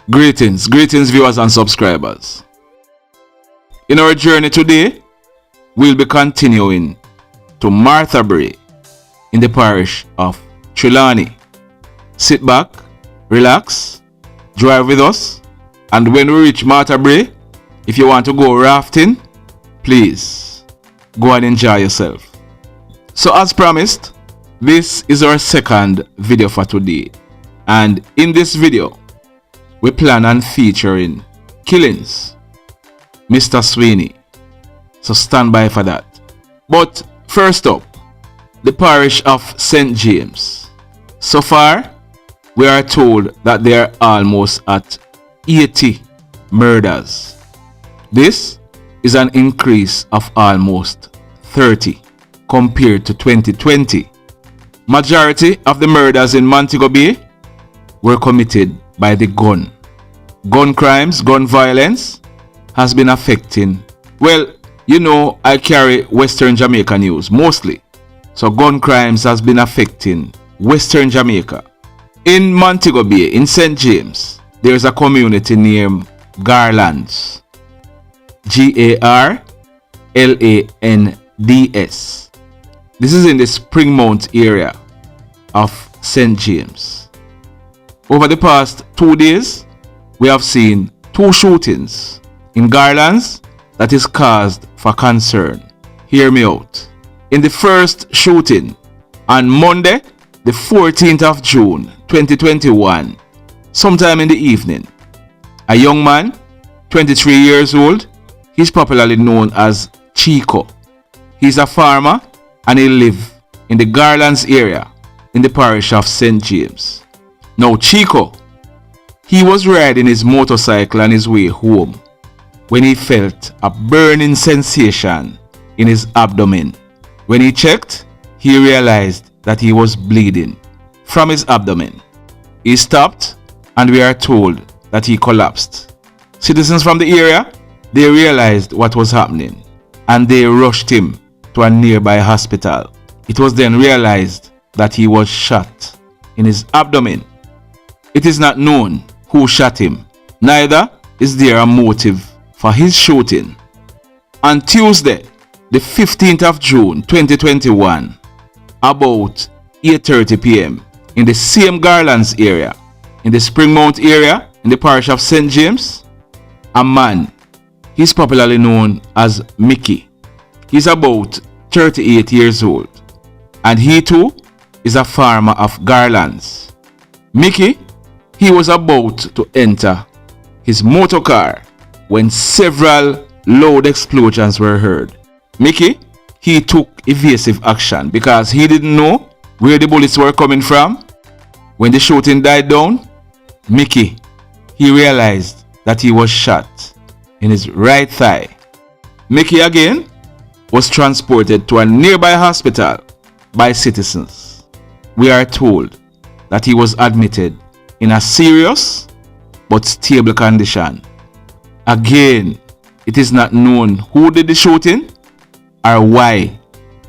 Greetings viewers and subscribers. In our journey today, we'll be continuing to Martha Brae in the parish of Trelawney. Sit back, relax, drive with us, and when we reach Martha Brae, if you want to go rafting, please go and enjoy yourself. So as promised, this is our second video for today, and in this video, we plan on featuring Killingz, Mr. Sweeney, so stand by for that. But first up, the parish of St. James. So far, we are told that they are almost at 80 murders. This is an increase of almost 30 compared to 2020. Majority of the murders in Montego Bay were committed by the gun. Gun crimes, gun violence has been affecting, well, you know, I carry Western Jamaica news mostly. So gun crimes has been affecting Western Jamaica. In Montego Bay, in St. James, there is a community named Garlands. Garlands. This is in the Springmount area of St. James. Over the past 2 days, we have seen 2 shootings in Garlands that is caused for concern. Hear me out. In the first shooting, on Monday, the 14th of June 2021, sometime in the evening, a young man, 23 years old, he's popularly known as Chico. He's a farmer and he lives in the Garlands area in the parish of St. James. Now Chico, he was riding his motorcycle on his way home when he felt a burning sensation in his abdomen. When he checked, he realized that he was bleeding from his abdomen. He stopped and we are told that he collapsed. Citizens from the area, they realized what was happening and they rushed him to a nearby hospital. It was then realized that he was shot in his abdomen. It is not known who shot him, neither is there a motive for his shooting. On Tuesday, the 15th of June 2021, about 8:30 p.m. in the same Garlands area, in the Springmount area, in the parish of St. James, a man, he's popularly known as Mickey. He's about 38 years old, and he too is a farmer of Garlands. Mickey, he was about to enter his motor car when several loud explosions were heard. Mickey, he took evasive action because he didn't know where the bullets were coming from. When the shooting died down, Mickey, he realized that he was shot in his right thigh. Mickey again was transported to a nearby hospital by citizens. We are told that he was admitted in a serious but stable condition. Again, it is not known who did the shooting or why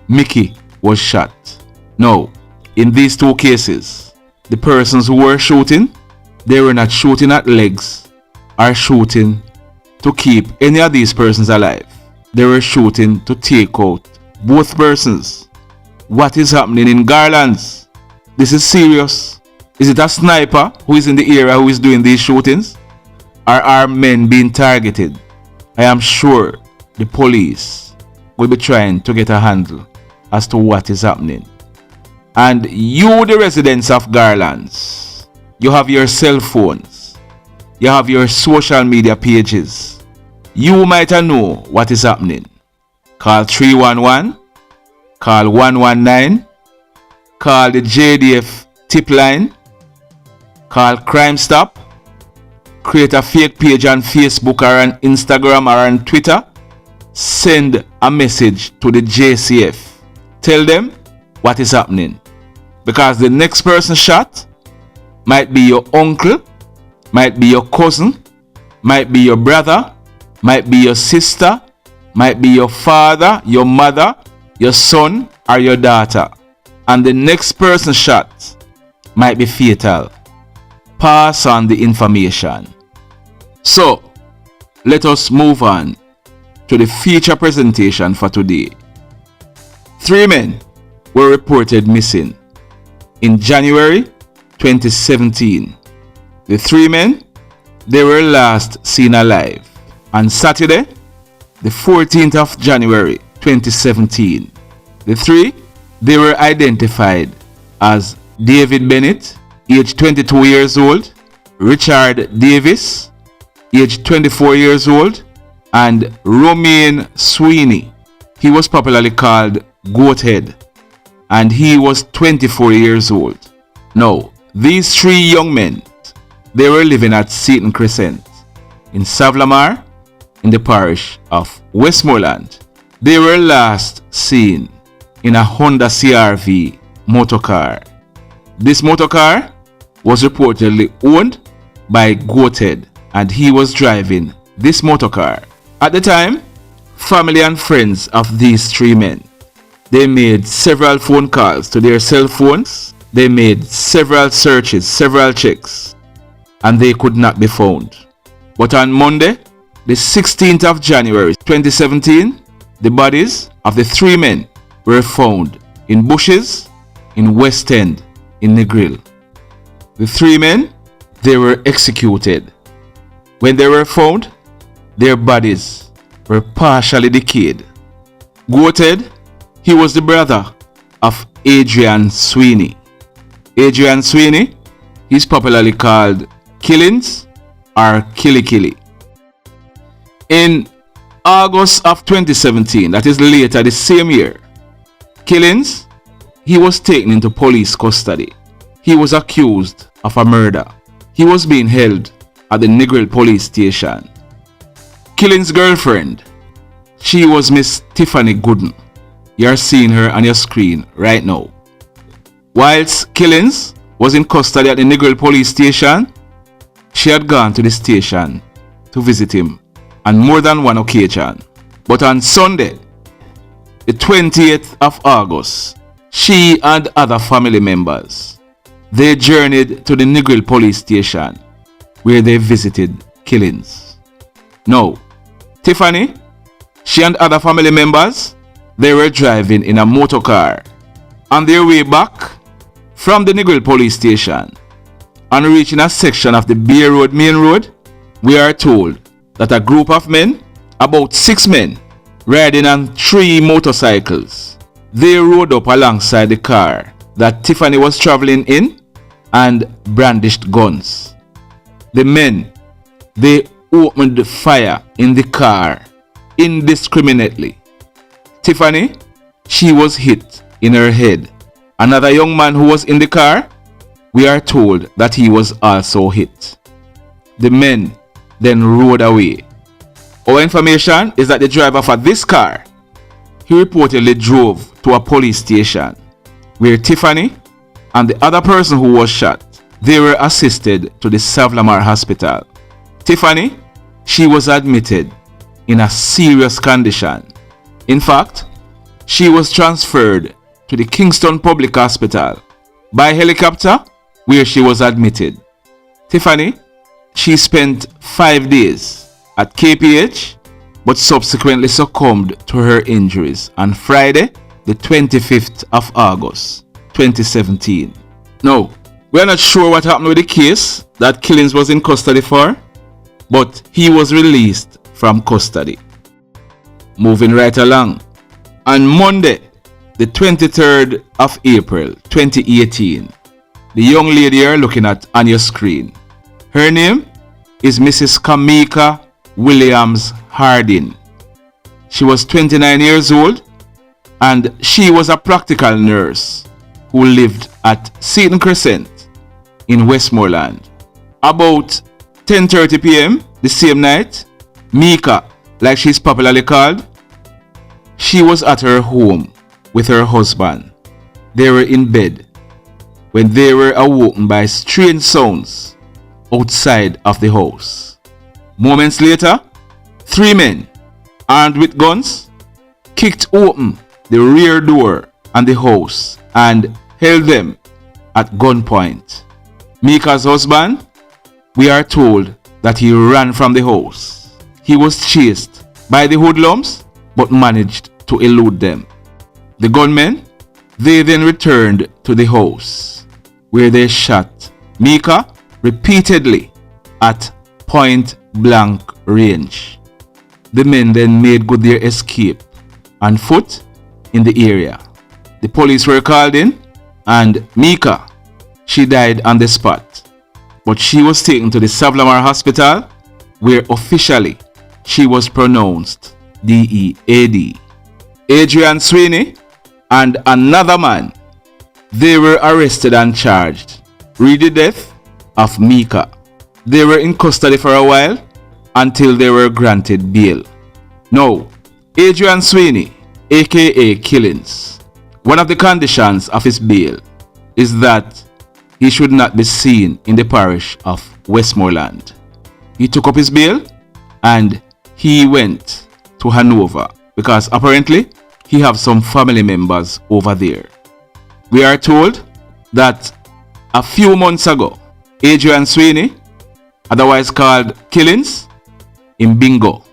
Mickey was shot. Now, in these 2 cases, the persons who were shooting, they were not shooting at legs or shooting to keep any of these persons alive. They were shooting to take out both persons. What is happening in Garlands? This is serious. Is it a sniper who is in the area who is doing these shootings? Or are men being targeted? I am sure the police will be trying to get a handle as to what is happening. And you, the residents of Garlands, you have your cell phones, you have your social media pages. You might know what is happening. Call 311, call 119, call the JDF tip line, call Crime Stop, create a fake page on Facebook or on Instagram or on Twitter, send a message to the JCF. Tell them what is happening. Because the next person shot might be your uncle, might be your cousin, might be your brother, might be your sister, might be your father, your mother, your son, or your daughter. And the next person shot might be fatal. Pass on the information. So, let us move on to the feature presentation for today. 3 men were reported missing in January 2017. The 3 men, they were last seen alive on Saturday, the 14th of January 2017. The 3, they were identified as David Bennett, age 22 years old, Richard Davis, age 24 years old, and Adrian Sweeney. He was popularly called Goathead, and he was 24 years old. Now, these 3 young men, they were living at Seaton Crescent in Savlamar in the parish of Westmoreland. They were last seen in a Honda CR-V motorcar. This motorcar was reportedly owned by Goathead, and he was driving this motorcar. At the time, family and friends of these 3 men, they made several phone calls to their cell phones. They made several searches, several checks, and they could not be found. But on Monday, the 16th of January 2017, the bodies of the 3 men were found in bushes in West End in Negril. The 3 men, they were executed. When they were found, their bodies were partially decayed. Goathead, he was the brother of Adrian Sweeney. Adrian Sweeney is popularly called Killingz or Killy Killy. In August of 2017, that is later the same year, Killingz, he was taken into police custody. He was accused of a murder. He was being held at the Negril police station. Killing's girlfriend, she was Miss Tiffany Gooden. You're seeing her on your screen right now. Whilst Killingz was in custody at the Negril police station, she had gone to the station to visit him on more than one occasion. But on Sunday, the 20th of August, she and other family members, they journeyed to the Negril police station where they visited Killingz. Now, Tiffany, she and other family members, they were driving in a motor car. On their way back from the Negril police station, on reaching a section of the Bay Road main road, we are told that a group of men, about 6 men, riding on 3 motorcycles, they rode up alongside the car that Tiffany was traveling in and brandished guns. The men, they opened fire in the car indiscriminately. Tiffany, she was hit in her head. Another young man who was in the car, we are told that he was also hit. The men then rode away. Our information is that the driver for this car, he reportedly drove to a police station where Tiffany and the other person who was shot, they were assisted to the Savlamar hospital. Tiffany, she was admitted in a serious condition. In fact, she was transferred to the Kingston Public Hospital by helicopter where she was admitted. Tiffany, she spent 5 days at KPH but subsequently succumbed to her injuries on Friday, the 25th of August 2017. Now, we are not sure what happened with the case that Killingz was in custody for, but he was released from custody. Moving right along, on Monday, the 23rd of April 2018, the young lady you're looking at on your screen, her name is Mrs. Kamika Williams Hardin. She was 29 years old and she was a practical nurse who lived at Seaton Crescent in Westmoreland. About 10:30 p.m. the same night, Mika, like she's popularly called, she was at her home with her husband. They were in bed when they were awoken by strange sounds outside of the house. Moments later, 3 men armed with guns kicked open the rear door on the house and held them at gunpoint. Mika's husband, we are told that he ran from the house. He was chased by the hoodlums but managed to elude them. The gunmen, they then returned to the house where they shot Mika repeatedly at point blank range. The men then made good their escape on foot in the area. The police were called in and Mika, she died on the spot, but she was taken to the Savlamar hospital where officially she was pronounced DEAD. Adrian Sweeney and another man, they were arrested and charged with the death of Mika. They were in custody for a while until they were granted bail. Now, Adrian Sweeney, aka Killingz, one of the conditions of his bail is that he should not be seen in the parish of Westmoreland. He took up his bail and he went to Hanover because apparently he has some family members over there. We are told that a few months ago, Adrian Sweeney, otherwise called Killingz, in bingo.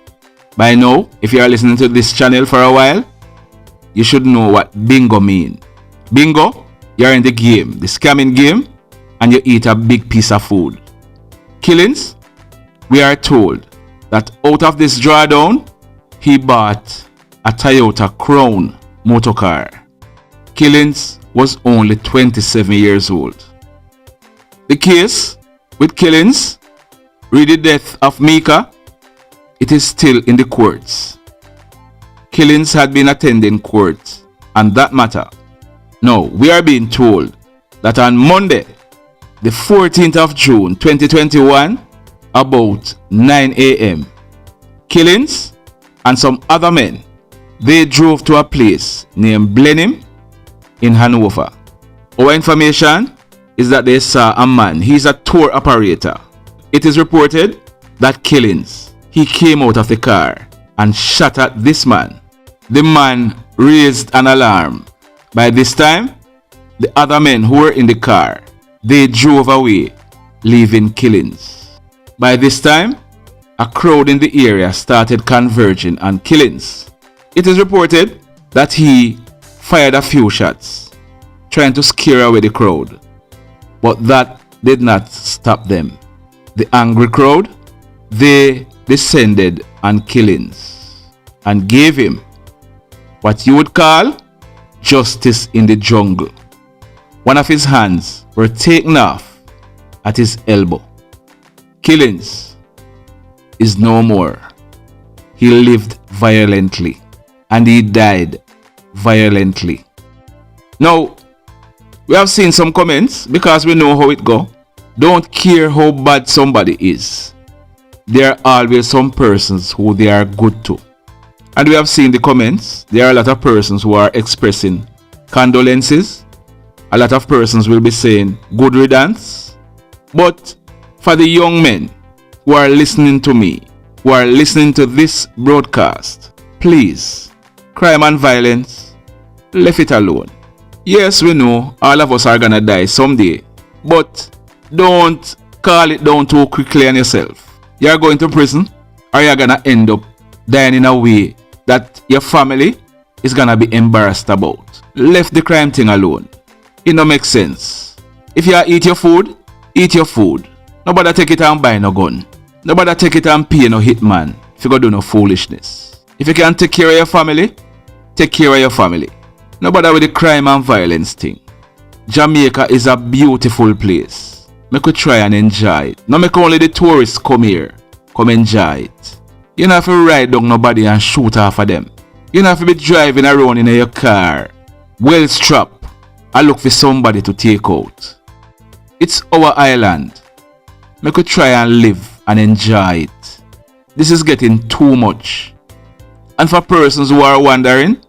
By now, if you are listening to this channel for a while, you should know what bingo mean. Bingo, you're in the game, the scamming game, and you eat a big piece of food. Killingz, we are told that out of this drawdown, he bought a Toyota Crown motorcar. Killingz was only 27 years old. The case with Killingz, with the death of Mika, it is still in the courts. Killingz had been attending court on that matter. Now, we are being told that on Monday, the 14th of June 2021, about 9 a.m., Killingz and some other men, they drove to a place named Blenheim in Hanover. Our information is that they saw a man. He's a tour operator. It is reported that Killingz, he came out of the car and shot at this man. The man raised an alarm. By this time, the other men who were in the car, they drove away, leaving Killingz. By this time, a crowd in the area started converging on Killingz. It is reported that he fired a few shots, trying to scare away the crowd, but that did not stop them. The angry crowd, they descended on Killingz and gave him what you would call justice in the jungle. One of his hands were taken off at his elbow. Killingz is no more. He lived violently and he died violently. Now, we have seen some comments because we know how it go. Don't care how bad somebody is. There are always some persons who they are good to. And we have seen the comments. There are a lot of persons who are expressing condolences. A lot of persons will be saying good riddance. But for the young men who are listening to me, who are listening to this broadcast, please, crime and violence, leave it alone. Yes, we know all of us are gonna die someday, but don't call it down too quickly on yourself. You're going to prison, or you're gonna end up dying in a way that your family is gonna be embarrassed about. Left the crime thing alone. It don't make sense. If you eat your food, eat your food. Nobody take it and buy no gun. Nobody take it and pay no hitman if you go do no foolishness. If you can take care of your family, take care of your family. Nobody with the crime and violence thing. Jamaica is a beautiful place. Make we try and enjoy it. Not make only the tourists come here. Come enjoy it. You don't have to ride down nobody and shoot off of them. You don't have to be driving around in your car, well strapped, and look for somebody to take out. It's our island. Make we try and live and enjoy it. This is getting too much. And for persons who are wondering,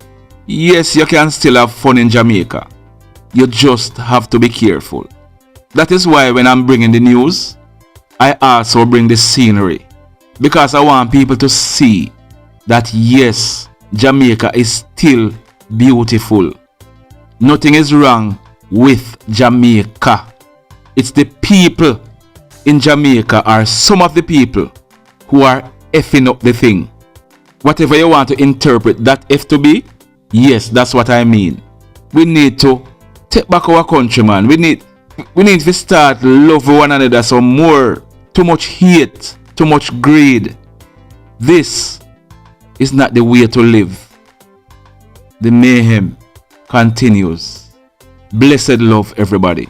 yes, you can still have fun in Jamaica. You just have to be careful. That is why when I'm bringing the news, I also bring the scenery. Because I want people to see that yes, Jamaica is still beautiful. Nothing is wrong with Jamaica. It's the people in Jamaica are some of the people who are effing up the thing. Whatever you want to interpret that F to be, yes, that's what I mean. We need to take back our country, man. We need to start love one another some more. Too much hate, too much greed. This is not the way to live. The mayhem continues. Blessed love, everybody.